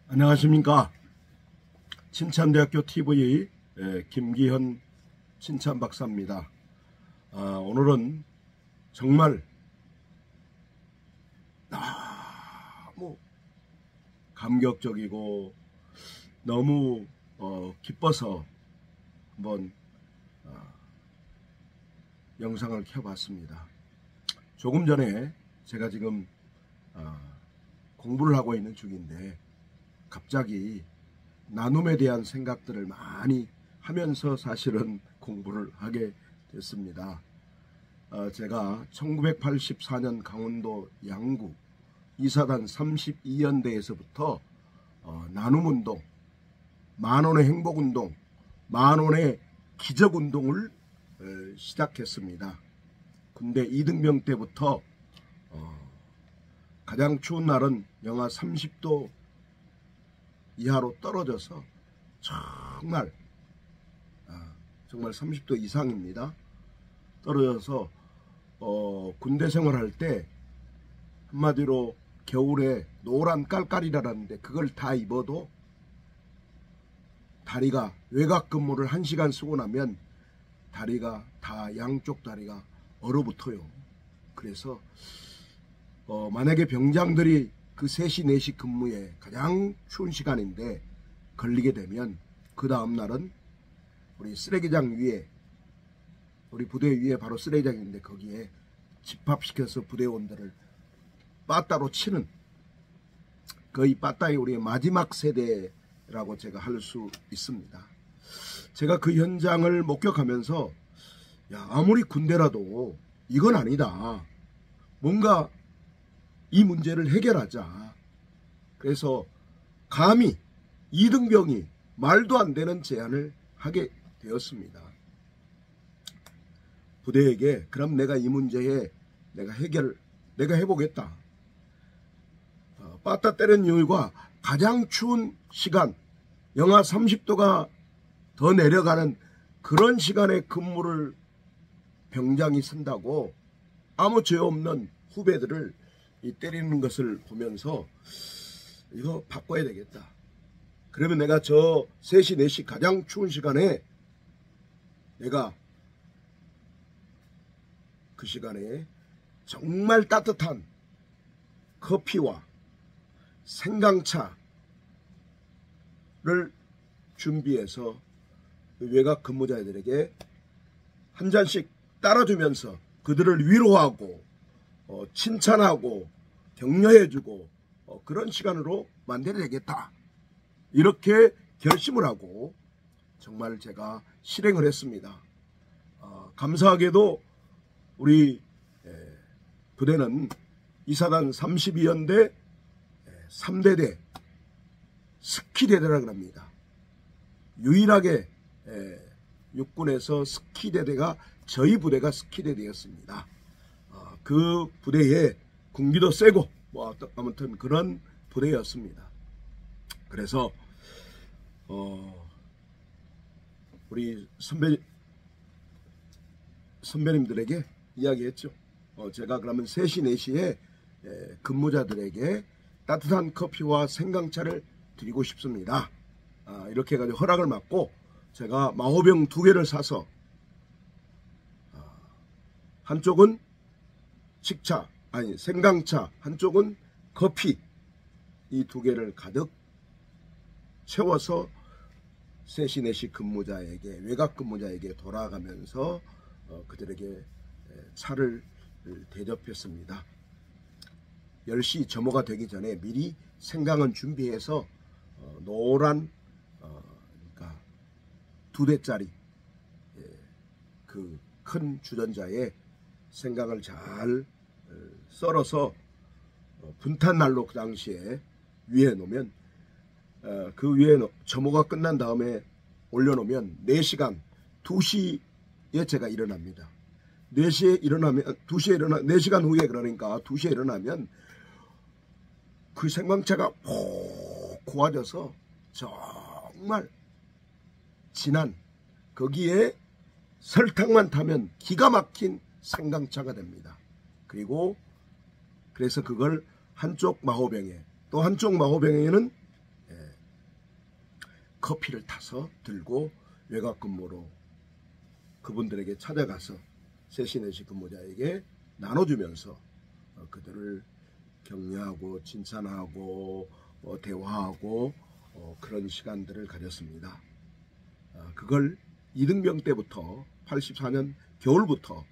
안녕하십니까. 칭찬대학교 TV 김기현 칭찬박사입니다. 오늘은 정말 너무 감격적이고 너무 기뻐서 한번 영상을 켜봤습니다. 조금 전에 제가 지금 공부를 하고 있는 중인데 갑자기 나눔에 대한 생각들을 많이 하면서 사실은 공부를 하게 됐습니다. 제가 1984년 강원도 양구 이사단 32연대에서부터 나눔운동, 만원의 행복운동, 만원의 기적운동을 시작했습니다. 군대 2등병 때부터 가장 추운 날은 영하 30도 이하로 떨어져서 정말 30도 이상입니다. 떨어져서 군대 생활할 때 한마디로 겨울에 노란 깔깔이라는데 그걸 다 입어도 다리가 외곽 근무를 1시간 쓰고 나면 다리가 다 양쪽 다리가 얼어붙어요. 그래서 만약에 병장들이 그 3시 4시 근무에 가장 추운 시간인데 걸리게 되면 그 다음날은 우리 쓰레기장 위에 우리 부대 위에 바로 쓰레기장인데 거기에 집합시켜서 부대원들을 빠따로 치는 거의 빠따의 우리의 마지막 세대라고 제가 할 수 있습니다. 제가 그 현장을 목격하면서 아무리 군대라도 이건 아니다. 뭔가 이 문제를 해결하자. 그래서 감히 2등병이 말도 안 되는 제안을 하게 되었습니다. 부대에게 그럼 내가 이 문제에 내가 해보겠다. 빠따 때리는 이유가 가장 추운 시간 영하 30도가 더 내려가는 그런 시간에 근무를 병장이 쓴다고 아무 죄 없는 후배들을 때리는 것을 보면서 이거 바꿔야 되겠다. 그러면 내가 저 3시 4시 가장 추운 시간에 내가 그 시간에 정말 따뜻한 커피와 생강차를 준비해서 외곽 근무자들에게 한 잔씩 따라주면서 그들을 위로하고 칭찬하고 격려해주고 그런 시간으로 만들어야 되겠다. 이렇게 결심을 하고 정말 제가 실행을 했습니다. 감사하게도 우리 부대는 이사단 32연대 3대대 스키대대라고 합니다. 유일하게 육군에서 스키대대가 저희 부대가 스키대대였습니다. 그 부대에 군기도 세고 아무튼 그런 부대였습니다. 그래서 우리 선배님들에게 이야기했죠. 제가 그러면 3시 4시에 근무자들에게 따뜻한 커피와 생강차를 드리고 싶습니다. 이렇게 해가지고 허락을 받고 제가 마호병 2개를 사서 한쪽은 생강차, 한쪽은 커피, 이 2개를 가득 채워서 3시 4시 근무자에게 외곽 근무자에게 돌아가면서 그들에게 차를 대접했습니다. 10시 점호가 되기 전에 미리 생강은 준비해서 노란 그러니까 2대짜리 그 큰 주전자에 생강을 잘 썰어서 분탄난로 그 당시에 위에 놓으면 그 위에 점호가 끝난 다음에 올려놓으면 4시간 2시에 제가 일어납니다. 4시에 일어나면 4시간 후에 그러니까 2시에 일어나면 그 생강차가 푹 고와져서 정말 진한 거기에 설탕만 타면 기가 막힌 생강차가 됩니다. 그리고 그래서 그걸 한쪽 마호병에 또 한쪽 마호병에는 커피를 타서 들고 외곽 근무로 그분들에게 찾아가서 3시 4시 근무자에게 나눠주면서 그들을 격려하고 칭찬하고 대화하고 그런 시간들을 가졌습니다. 그걸 이등병 때부터 84년 겨울부터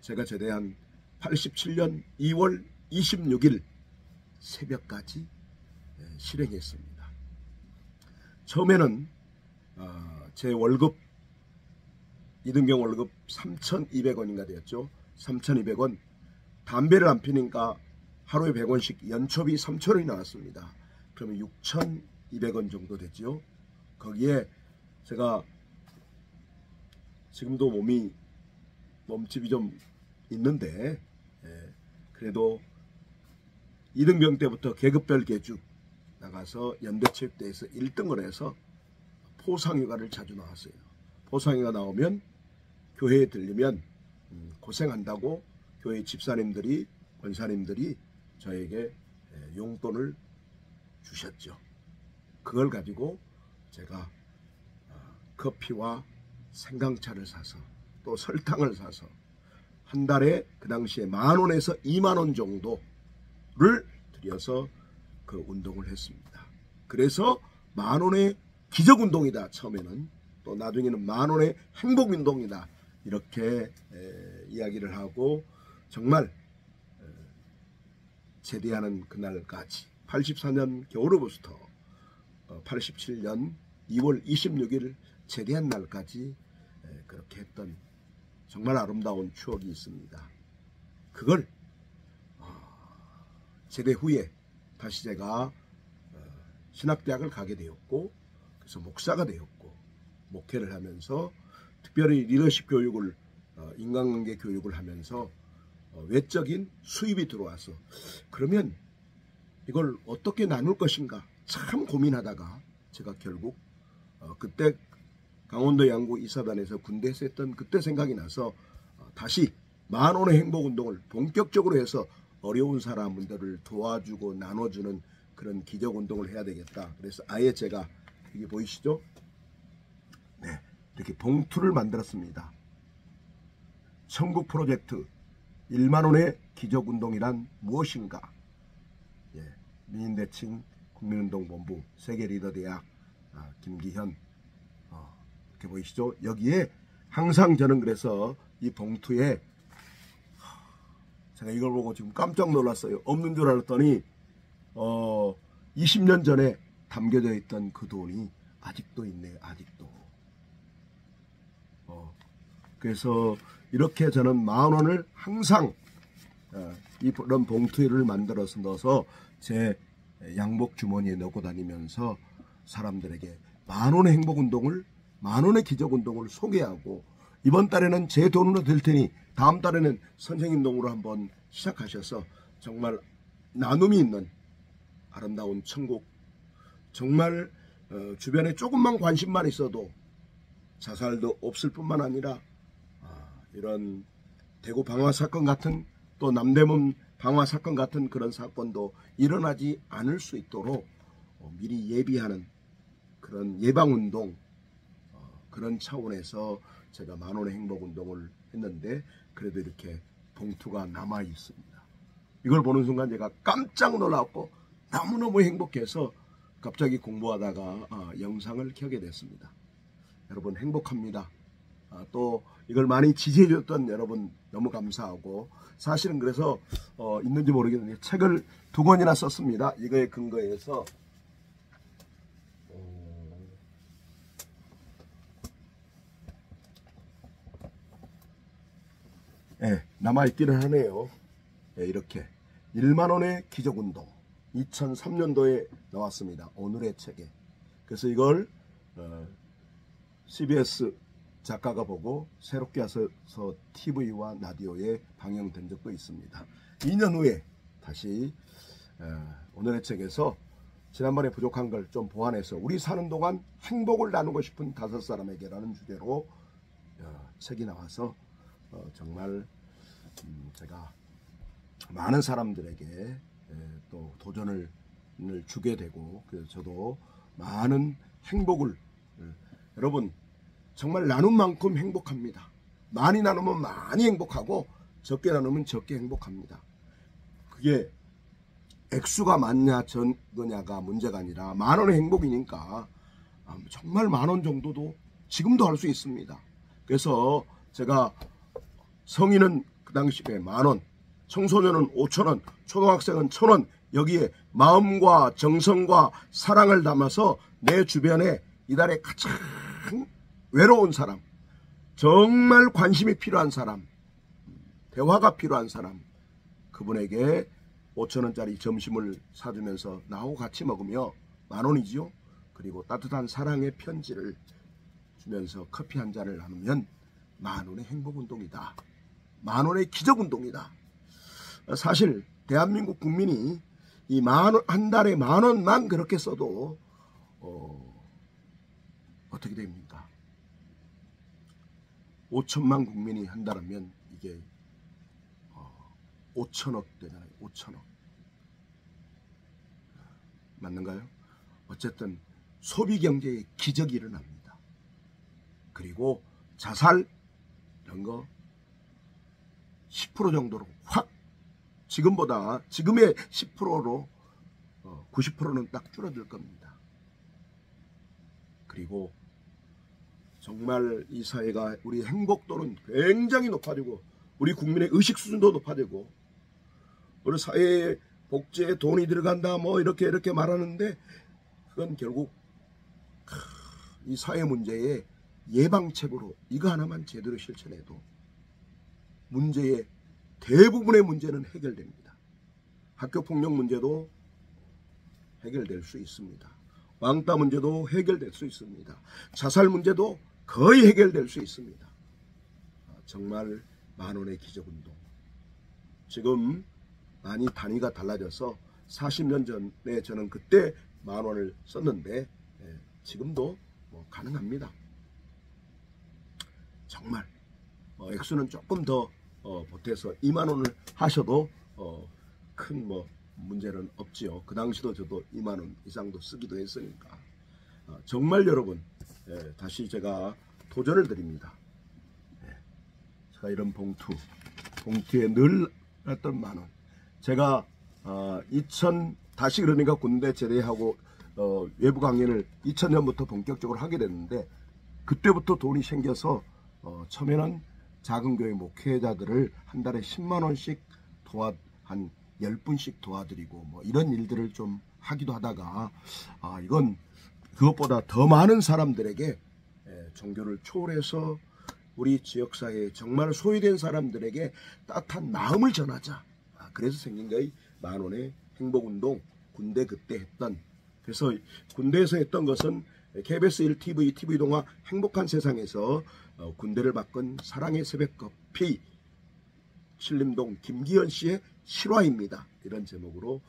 제가 제대한 87년 2월 26일 새벽까지 실행했습니다. 처음에는 제 월급 이등병 월급 3,200원인가 되었죠. 3,200원. 담배를 안 피니까 하루에 100원씩 연초비 3,000원이 나왔습니다. 그러면 6,200원 정도 됐죠. 거기에 제가 지금도 몸집이 좀 있는데 그래도 이등병 때부터 계급별 계주 나가서 연대체육대회에서 1등을 해서 포상휴가를 자주 나왔어요. 포상휴가 나오면 교회에 들리면 고생한다고 교회 집사님들이 권사님들이 저에게 용돈을 주셨죠. 그걸 가지고 제가 커피와 생강차를 사서 또 설탕을 사서 한 달에 그 당시에 10,000원에서 20,000원 정도를 들여서 그 운동을 했습니다. 그래서 10,000원의 기적운동이다 처음에는, 또 나중에는 10,000원의 행복운동이다 이렇게 이야기를 하고 정말 제대하는 그날까지 84년 겨울부터 87년 2월 26일 제대한 날까지 그렇게 했던 정말 아름다운 추억이 있습니다. 그걸 제대 후에 다시 제가 신학대학을 가게 되었고, 그래서 목사가 되었고, 목회를 하면서 특별히 리더십 교육을 인간관계 교육을 하면서 외적인 수입이 들어와서 그러면 이걸 어떻게 나눌 것인가 참 고민하다가 제가 결국 그때 강원도 양구 이사단에서 군대에서 했던 그때 생각이 나서 다시 10,000원의 행복운동을 본격적으로 해서 어려운 사람들을 도와주고 나눠주는 그런 기적운동을 해야 되겠다. 그래서 아예 제가 이게 보이시죠? 네, 이렇게 봉투를 만들었습니다. 천국 프로젝트 10,000원의 기적운동이란 무엇인가? 민인대칭 국민운동본부 세계리더대학 김기현 이렇게 보이시죠? 여기에 항상 저는 그래서 이 봉투에 제가 이걸 보고 지금 깜짝 놀랐어요. 없는 줄 알았더니 20년 전에 담겨져 있던 그 돈이 아직도 있네요. 아직도. 그래서 이렇게 저는 10,000원을 항상 이런 봉투를 만들어서 넣어서 제 양복 주머니에 넣고 다니면서 사람들에게 10,000원의 행복운동을 10,000원의 기적운동을 소개하고, 이번 달에는 제 돈으로 될 테니 다음 달에는 선생님 돈으로 한번 시작하셔서 정말 나눔이 있는 아름다운 천국, 정말 주변에 조금만 관심만 있어도 자살도 없을 뿐만 아니라 이런 대구 방화 사건 같은, 또 남대문 방화 사건 같은 그런 사건도 일어나지 않을 수 있도록 미리 예비하는 그런 예방운동, 그런 차원에서 제가 10,000원의 행복운동을 했는데 그래도 이렇게 봉투가 남아 있습니다. 이걸 보는 순간 제가 깜짝 놀랐고 너무너무 행복해서 갑자기 공부하다가 영상을 켜게 됐습니다. 여러분 행복합니다. 또 이걸 많이 지지해줬던 여러분 너무 감사하고, 사실은 그래서 있는지 모르겠는데 책을 2권이나 썼습니다. 이거에 근거해서 남아있기는 하네요. 이렇게 10,000원의 기적운동 2003년도에 나왔습니다. 오늘의 책에. 그래서 이걸 CBS 작가가 보고 새롭게 해서 TV와 라디오에 방영된 적도 있습니다. 2년 후에 다시 오늘의 책에서 지난번에 부족한 걸 좀 보완해서 우리 사는 동안 행복을 나누고 싶은 5사람에게라는 주제로 책이 나와서 정말 제가 많은 사람들에게 또 도전을 주게 되고, 그래서 저도 많은 행복을 여러분 정말 나눈 만큼 행복합니다. 많이 나누면 많이 행복하고 적게 나누면 적게 행복합니다. 그게 액수가 많냐 적느냐가 문제가 아니라 만 원의 행복이니까 정말 10,000원 정도도 지금도 할 수 있습니다. 그래서 제가 성인은 그 당시에 10,000원, 청소년은 5,000원, 초등학생은 1,000원, 여기에 마음과 정성과 사랑을 담아서 내 주변에 이달에 가장 외로운 사람, 정말 관심이 필요한 사람, 대화가 필요한 사람, 그분에게 5,000원짜리 점심을 사주면서 나하고 같이 먹으며 10,000원이지요. 그리고 따뜻한 사랑의 편지를 주면서 커피 한 잔을 나누면 10,000원의 행복운동이다. 10,000원의 기적운동이다. 사실 대한민국 국민이 이 한 달에 10,000원만 그렇게 써도 어떻게 됩니까? 5천만 국민이 한다면 이게 5천억 되잖아요. 5천억. 맞는가요? 어쨌든 소비경제의 기적이 일어납니다. 그리고 자살 이런 거 10% 정도로 확 지금의 10%로 90%는 딱 줄어들 겁니다. 그리고 정말 이 사회가 우리 행복도는 굉장히 높아지고 우리 국민의 의식 수준도 높아지고 우리 사회에 복지에 돈이 들어간다 뭐 이렇게 말하는데 그건 결국 이 사회 문제의 예방책으로 이거 하나만 제대로 실천해도 문제의 대부분의 문제는 해결됩니다. 학교폭력 문제도 해결될 수 있습니다. 왕따 문제도 해결될 수 있습니다. 자살 문제도 거의 해결될 수 있습니다. 정말 10,000원의 기적운동. 지금 많이 단위가 달라져서 40년 전에 저는 그때 10,000원을 썼는데 지금도 가능합니다. 정말 액수는 조금 더 보태서 20,000원을 하셔도 큰 문제는 없지요. 그 당시도 저도 20,000원 이상도 쓰기도 했으니까 정말 여러분 다시 제가 도전을 드립니다. 제가 이런 봉투에 늘 했던 10,000원. 제가 다시 그러니까 군대 제대하고 외부 강연을 2000년부터 본격적으로 하게 됐는데 그때부터 돈이 생겨서 처음에는 작은 교회 목회자들을 한 달에 100,000원씩 한 10분씩 도와드리고 이런 일들을 좀 하기도 하다가 이건 그것보다 더 많은 사람들에게 종교를 초월해서 우리 지역사회에 정말 소외된 사람들에게 따뜻한 마음을 전하자. 그래서 생긴 거의 10,000원의 행복운동. 군대 그때 했던. 그래서 군대에서 했던 것은 KBS 1TV, TV동화 행복한 세상에서 군대를 바꾼 사랑의 새벽커피 신림동 김기현 씨의 실화입니다. 이런 제목으로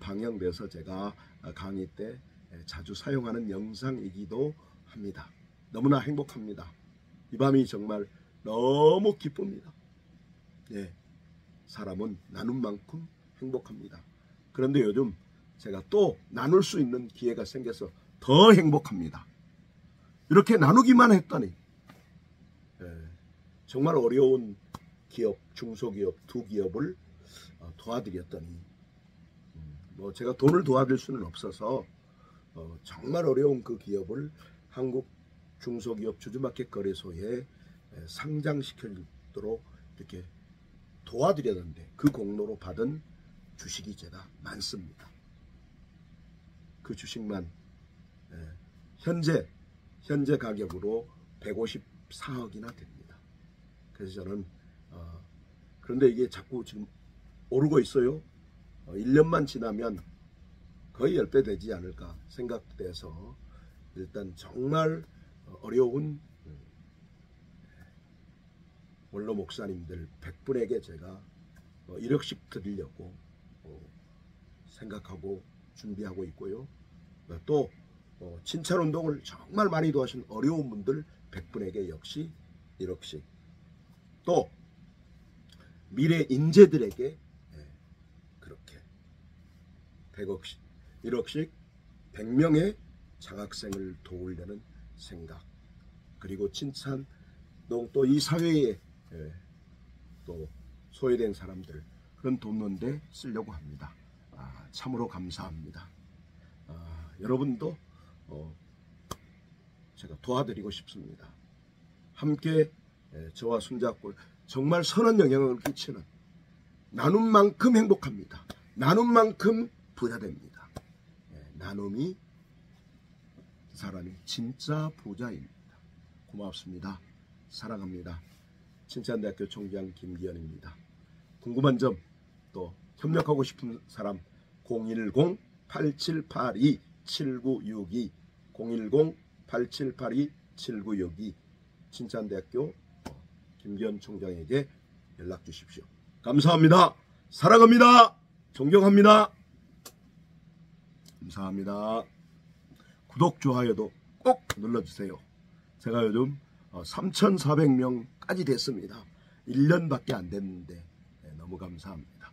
방영돼서 제가 강의 때 자주 사용하는 영상이기도 합니다. 너무나 행복합니다. 이 밤이 정말 너무 기쁩니다. 사람은 나눈 만큼 행복합니다. 그런데 요즘 제가 또 나눌 수 있는 기회가 생겨서 더 행복합니다. 이렇게 나누기만 했더니 정말 어려운 기업, 중소기업 두 기업을 도와드렸더니 제가 돈을 도와줄 수는 없어서 정말 어려운 그 기업을 한국 중소기업 주주마켓 거래소에 상장시키도록 이렇게 도와드렸는데 그 공로로 받은 주식이 제가 많습니다. 그 주식만 현재 가격으로 154억이나 됩니다. 그래서 저는 그런데 이게 자꾸 지금 오르고 있어요. 1년만 지나면 거의 10배 되지 않을까 생각돼서 일단 정말 어려운 원로 목사님들 100분에게 제가 1억씩 드리려고 생각하고 준비하고 있고요. 또 친찬운동을 정말 많이 도와주신 어려운 분들 100분에게 역시 1억씩, 또 미래 인재들에게 그렇게 100억씩 1억씩 100명의 장학생을 도우려는 생각, 그리고 칭찬, 또 이 사회에 또 소외된 사람들 그런 돕는 데 쓰려고 합니다. 참으로 감사합니다. 여러분도 제가 도와드리고 싶습니다. 함께 저와 손잡고 정말 선한 영향을 끼치는, 나눔 만큼 행복합니다. 나눔 만큼 부자됩니다. 나눔이 그 사람이 진짜 부자입니다. 고맙습니다. 사랑합니다. 칭찬대학교 총장 김기현입니다. 궁금한 점, 또 협력하고 싶은 사람 010-8782-7962 010-8782-7962 칭찬대학교 김기현 총장에게 연락 주십시오. 감사합니다. 사랑합니다. 존경합니다. 감사합니다. 구독, 좋아요도 꼭 눌러주세요. 제가 요즘 3,400명까지 됐습니다. 1년밖에 안 됐는데 너무 감사합니다.